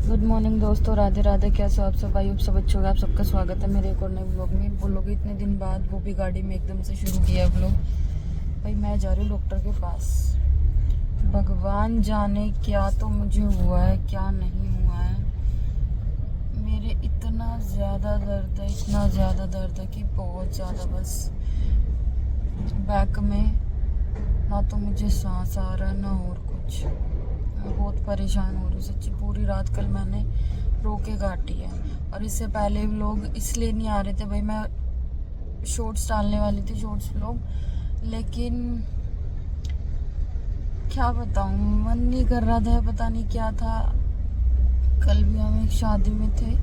Good morning दोस्तों, राधे राधे। कैसे हो आप सब? भाई सब अच्छे होगा। आप सबका स्वागत है मेरे एक और नए व्लॉग में। बोलोगे इतने दिन बाद, वो भी गाड़ी में एकदम से शुरू किया व्लॉग। भाई मैं जा रही हूँ डॉक्टर के पास। भगवान जाने क्या तो मुझे हुआ है, क्या नहीं हुआ है। मेरे इतना ज़्यादा दर्द है, इतना ज़्यादा दर्द है कि बहुत ज़्यादा। बस बैक में ना तो मुझे सांस आ रहा है ना और कुछ। मैं बहुत परेशान हो रही हूँ सच्ची। पूरी रात कल मैंने रो के काटी है। और इससे पहले लोग इसलिए नहीं आ रहे थे भाई, मैं शॉर्ट्स डालने वाली थी, शॉर्ट्स व्लॉग, लेकिन क्या बताऊँ, मन नहीं कर रहा था, पता नहीं क्या था। कल भी हम एक शादी में थे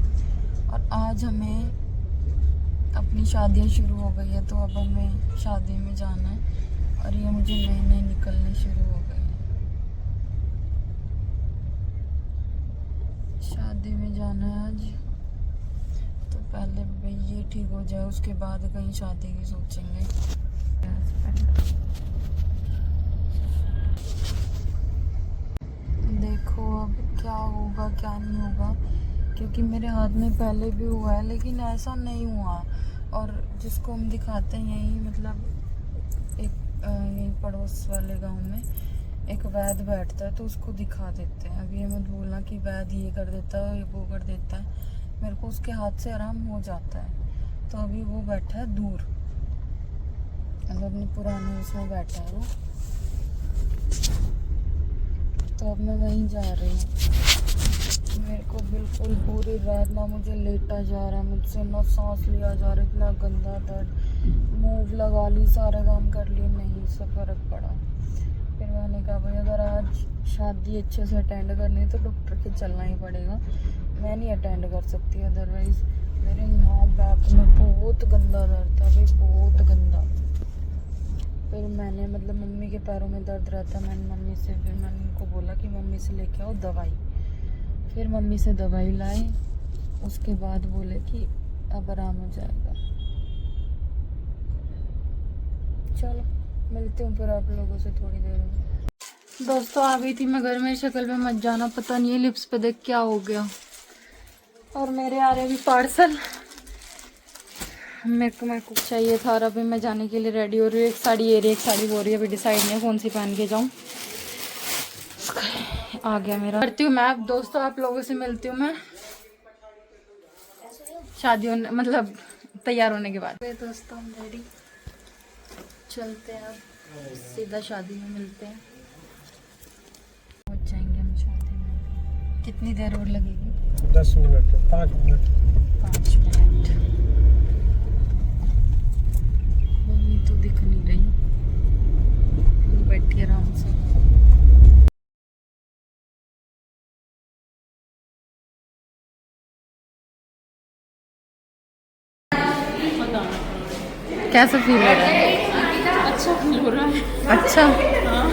और आज हमें अपनी शादियाँ शुरू हो गई है, तो अब हमें शादी में जाना है और ये मुझे नए नए निकलने शुरू हो गए हैं। शादी में जाना है आज, तो पहले भाई ये ठीक हो जाए, उसके बाद कहीं शादी की सोचेंगे। देखो अब क्या होगा क्या नहीं होगा, क्योंकि मेरे हाथ में पहले भी हुआ है लेकिन ऐसा नहीं हुआ। और जिसको हम दिखाते हैं यही, मतलब एक यही पड़ोस वाले गांव में एक वैद्य बैठता है, तो उसको दिखा देते हैं। अब ये मत बोलना कि वैद्य ये कर देता है, ये वो कर देता है। मेरे को उसके हाथ से आराम हो जाता है। तो अभी वो बैठा है दूर, मतलब अपनी पुराने उसमें बैठा है वो। तो अब मैं वहीं जा रही हूँ। मेरे को बिल्कुल पूरी रात ना मुझे लेटा जा रहा है, मुझसे ना सांस लिया जा रहा, इतना गंदा दर्द। मूव लगा ली, सारे काम कर लिए, नहीं से फर्क पड़ा। फिर मैंने कहा भाई अगर आज शादी अच्छे से अटेंड करनी है तो डॉक्टर के चलना ही पड़ेगा। मैं नहीं अटेंड कर सकती अदरवाइज। मेरे यहाँ बैक में बहुत गंदा दर्द था भाई, बहुत गंदा। फिर मैंने, मतलब मम्मी के पैरों में दर्द रहता, मैंने मम्मी से, फिर मैंने उनको बोला कि मम्मी से लेके आओ दवाई। फिर मम्मी से दवाई लाए, उसके बाद बोले कि अब आराम हो जाएगा। चलो मिलती हूँ फिर आप लोगों से थोड़ी देर में। दोस्तों आ गई थी मैं घर में। शक्ल पे मत जाना, पता नहीं है लिप्स पे देख क्या हो गया। और मेरे आ रहे भी पार्सल। मेरे को चाहिए था और अभी मैं जाने के लिए रेडी हो रही हूँ। एक साड़ी ये रही, एक साड़ी वो रही है। अभी डिसाइड नहीं है कौन सी पहन के जाऊँ। आ गया मेरा। करती हूँ मैं अब दोस्तों, आप लोगों से मिलती हूँ मैं शादी होने, मतलब तैयार होने के बाद। दोस्तों हम रेडी, चलते हैं अब सीधा शादी में मिलते हैं। पहुंच जाएंगे हम शादी में। कितनी देर और लगेगी? 10 मिनट, 5 मिनट। 5 मिनट। मम्मी तो दिख नहीं रही, बैठी आराम से। कैसा फील हो रहा है? अच्छा फील हो रहा है। अच्छा। हाँ।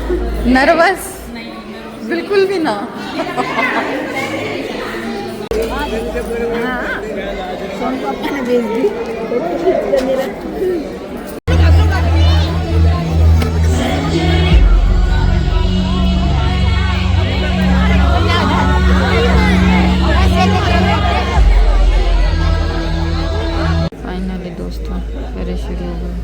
नर्वस? नहीं नर्वस बिल्कुल भी ना। फाइनली दोस्तों मेरे शुरू हो गए।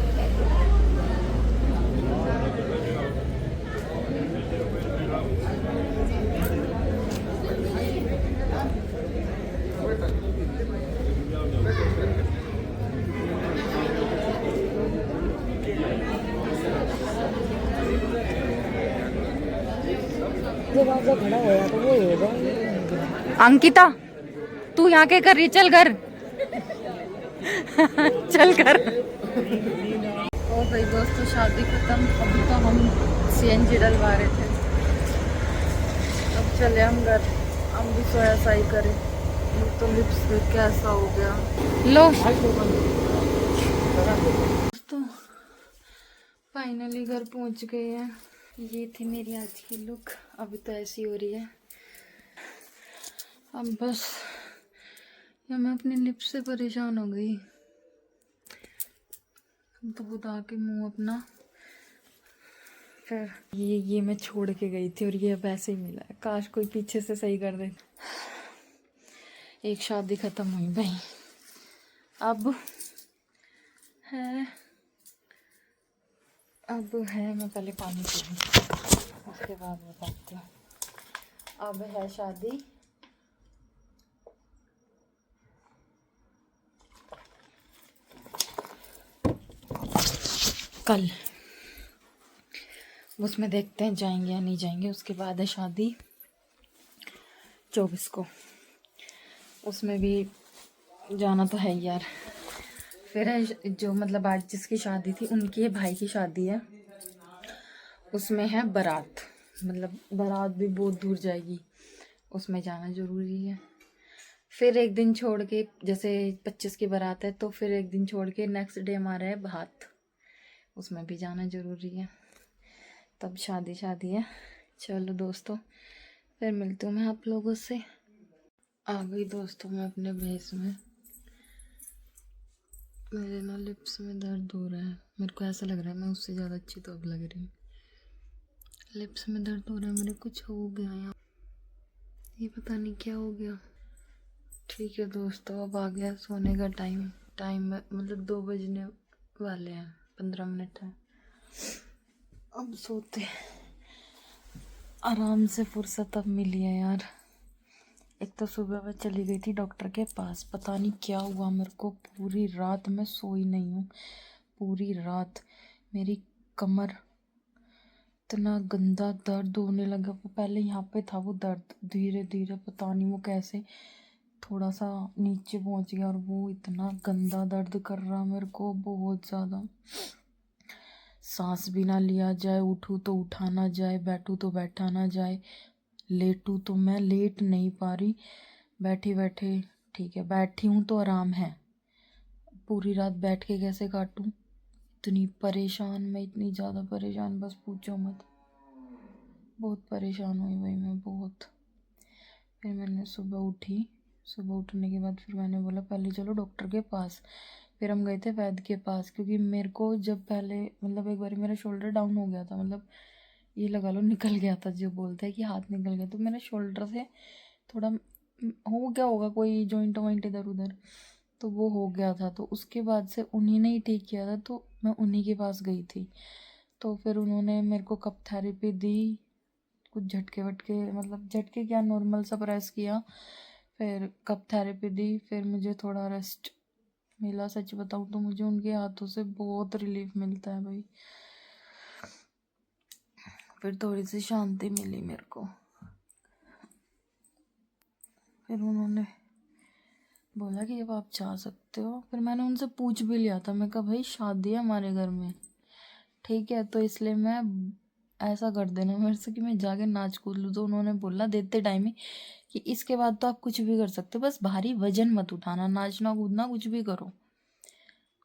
खड़ा होया तो वो होगा। अंकिता तू यहाँ के कर रही? चल घर। चल कर। ओ भाई दोस्तों शादी खत्म। अभी तो हम सीएनजी डलवा रहे थे। अब चले हम घर। हम भी तो ऐसा ही करें। तो लिप्स पे कैसा हो गया। लो दोस्तों फाइनली घर पहुंच गए हैं। ये थी मेरी आज की लुक। अभी तो ऐसी हो रही है। अब बस या मैं अपने लिप्स से परेशान हो गई। दूध आके मुंह अपना, फिर ये मैं छोड़ के गई थी और ये अब ऐसे ही मिला है। काश कोई पीछे से सही कर दे। एक शादी ख़त्म हुई भाई, अब है मैं पहले पानी पी लूँ उसके बाद बताती हूँ। अब है शादी, कल, उसमें देखते हैं जाएंगे या नहीं जाएंगे। उसके बाद है शादी 24 को, उसमें भी जाना तो है यार। फिर है जो मतलब आज जिसकी शादी थी उनके भाई की शादी है, उसमें है बारात, मतलब बारात भी बहुत दूर जाएगी, उसमें जाना ज़रूरी है। फिर एक दिन छोड़ के, जैसे 25 की बारात है तो फिर एक दिन छोड़ के नेक्स्ट डे हमारा है भात, उसमें भी जाना ज़रूरी है। तब शादी है। चलो दोस्तों, फिर मिलती हूँ मैं आप लोगों से। आ गई दोस्तों मैं अपने भेस में। मेरे ना लिप्स में दर्द हो रहा है, मेरे को ऐसा लग रहा है मैं उससे ज़्यादा अच्छी तो अब लग रही हूँ। लिप्स में दर्द हो रहा है मेरे, कुछ हो गया यार, ये पता नहीं क्या हो गया। ठीक है दोस्तों, अब आ गया सोने का टाइम मतलब 2 बजने वाले हैं, 15 मिनट है, अब सोते हैं। आराम से फुर्सत अब मिली है यार। एक तो सुबह मैं चली गई थी डॉक्टर के पास, पता नहीं क्या हुआ मेरे को, पूरी रात मैं सोई नहीं हूँ, पूरी रात मेरी कमर इतना गंदा दर्द होने लगा। वो पहले यहाँ पे था वो दर्द, धीरे धीरे पता नहीं वो कैसे थोड़ा सा नीचे पहुँच गया, और वो इतना गंदा दर्द कर रहा मेरे को, बहुत ज़्यादा। सांस भी ना लिया जाए, उठूँ तो उठा ना जाए, बैठूँ तो बैठा ना जाए, लेटूँ तो मैं लेट नहीं पा रही, बैठे बैठे ठीक है, बैठी हूँ तो आराम है, पूरी रात बैठ के कैसे काटूँ। इतनी परेशान मैं, इतनी ज़्यादा परेशान, बस पूछो मत, बहुत परेशान हुई भाई मैं, बहुत। फिर मैंने सुबह उठने के बाद फिर मैंने बोला पहले चलो डॉक्टर के पास। फिर हम गए थे वैद्य के पास, क्योंकि मेरे को जब पहले मतलब एक बार मेरा शोल्डर डाउन हो गया था, मतलब ये लगा लो निकल गया था, जो बोलते हैं कि हाथ निकल गया, तो मेरे शोल्डर से थोड़ा हो गया होगा कोई जॉइंट वॉइंट इधर उधर, तो वो हो गया था। तो उसके बाद से उन्हीं ने ही ठीक किया था, तो मैं उन्हीं के पास गई थी। तो फिर उन्होंने मेरे को कप थेरेपी दी, कुछ झटके वटके, मतलब झटके क्या, नॉर्मल सा प्रेस किया, फिर कप थेरेपी दी, फिर मुझे थोड़ा रेस्ट मिला। सच बताऊँ तो मुझे उनके हाथों से बहुत रिलीफ मिलता है भाई, फिर थोड़ी सी शांति मिली मेरे को। फिर उन्होंने बोला कि अब आप जा सकते हो। फिर मैंने उनसे पूछ भी लिया था, मैं कहा भाई शादी है हमारे घर में, ठीक है, तो इसलिए मैं ऐसा कर देना मेरे से कि मैं जाके नाच कूद लूँ। तो उन्होंने बोला देते टाइम ही कि इसके बाद तो आप कुछ भी कर सकते हो, बस भारी वजन मत उठाना, नाचना कूदना कुछ भी करो।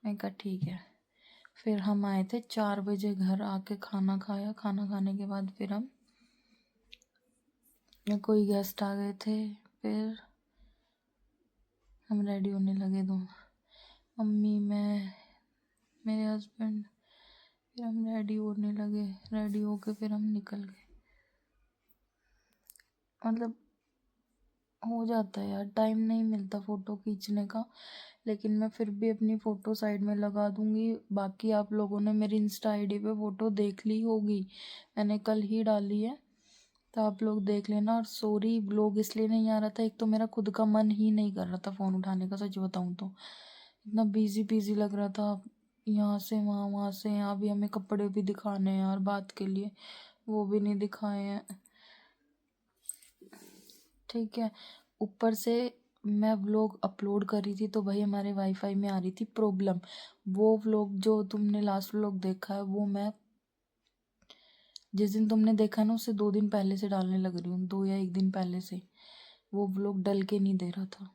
मैं कहा ठीक है। फिर हम आए थे 4 बजे घर, आके खाना खाया, खाना खाने के बाद फिर कोई गेस्ट आ गए थे, फिर हम रेडी होने लगे, दोनों, मम्मी, मैं, मेरे हस्बैंड, फिर हम रेडी होने लगे, रेडी होके फिर हम निकल गए। मतलब हो जाता है यार, टाइम नहीं मिलता फ़ोटो खींचने का, लेकिन मैं फिर भी अपनी फ़ोटो साइड में लगा दूँगी। बाकी आप लोगों ने मेरी इंस्टा आईडी पे फ़ोटो देख ली होगी, मैंने कल ही डाली है, तो आप लोग देख लेना। और सॉरी ब्लॉग इसलिए नहीं आ रहा था, एक तो मेरा खुद का मन ही नहीं कर रहा था फ़ोन उठाने का, सच बताऊँ तो इतना बिजी लग रहा था, यहाँ से वहाँ, वहाँ से यहाँ, भी हमें कपड़े भी दिखाने हैं यार बात के लिए, वो भी नहीं दिखाए हैं, ठीक है। ऊपर से मैं व्लॉग अपलोड कर रही थी तो भाई हमारे वाईफाई में आ रही थी प्रॉब्लम। वो व्लॉग जो तुमने लास्ट व्लॉग देखा है, वो मैं जिस दिन तुमने देखा ना उससे 2 दिन पहले से डालने लग रही हूँ, 2 या 1 दिन पहले से वो व्लॉग डल के नहीं दे रहा था,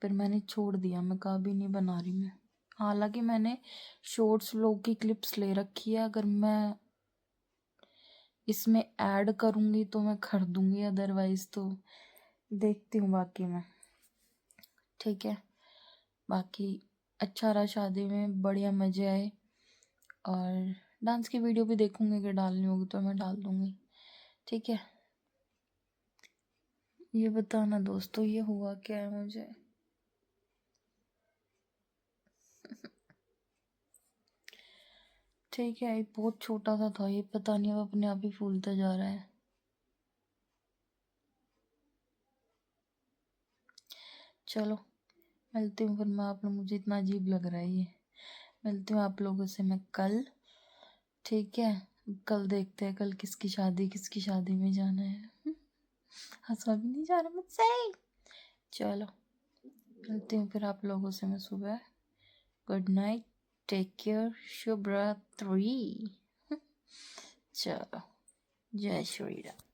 फिर मैंने छोड़ दिया, मैं कहा भी नहीं बना रही मैं। हालांकि मैंने शॉर्ट्स व्लॉग की क्लिप्स ले रखी है, अगर मैं इसमें ऐड करूँगी तो मैं कर दूँगी, अदरवाइज़ तो देखती हूँ बाकी मैं, ठीक है। बाकी अच्छा रहा, शादी में बढ़िया मज़े आए, और डांस की वीडियो भी देखूँगी, अगर डालनी होगी तो मैं डाल दूँगी, ठीक है। ये बताना दोस्तों, ये हुआ क्या है मुझे। ठीक है, ये बहुत छोटा सा था, ये पता नहीं अब अपने आप ही फूलता जा रहा है। चलो मिलती हूँ फिर मैं आप लोग, मुझे इतना अजीब लग रहा है ये। मिलती हूँ आप लोगों से मैं कल, ठीक है। कल देखते हैं कल किसकी शादी में जाना है। हंसा भी नहीं जा रहा मुझसे। चलो मिलती हूँ फिर आप लोगों से मैं सुबह। गुड नाइट, टेक केयर, शुभ रात्रि। चलो, जय श्री राम।